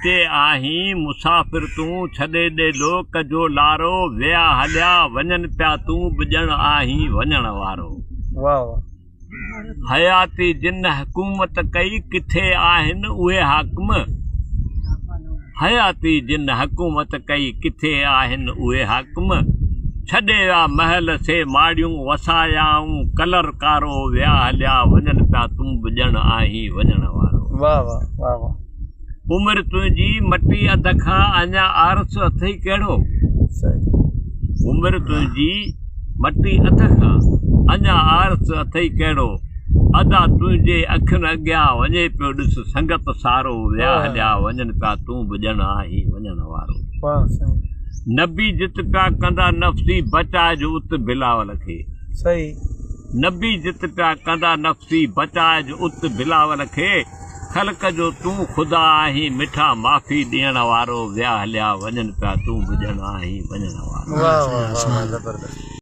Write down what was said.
हिते आहीं मुसाफ़िर तूं छॾे ॾे लोक जो लारो विया हलिया वञनि पिया तूं बि ॼण आहीं वञण वारो हयाती जिन हुकूमत कई किथे आहिनि उहे हाकिम हयाती जिन हुकूमत कई किथे आहिनि उहे हाकिम छॾे विया महल से माड़ियूं वसायाऊं कलर कारो विया हलिया वञनि पिया तूं बि ॼण आहीं वञण वारो उमिरि तुंहिंजी मटी अध खां अञा आरस अथई कहिड़ो उमिरि तुंहिंजी मटी अध खां अञा आरस अथई कहिड़ो अदा तुंहिंजे अखियुनि अॻियां वञे पियो ॾिस संगत सारो विया हलिया वञनि पिया तूं बि ॼण आहीं वञण वारो नबी जित पिया कंदा नफ़्सी बचाइजो उत बिलावल खे नबी जित पिया कंदा नफ़्सी बचाइजो उत बिलावल खे ख़ल्क़ जो तूं ख़ुदा आहीं मिठा माफ़ी ॾियण वारो विया हलिया वञनि पिया तूं बि ॼण आहीं वञण वारो।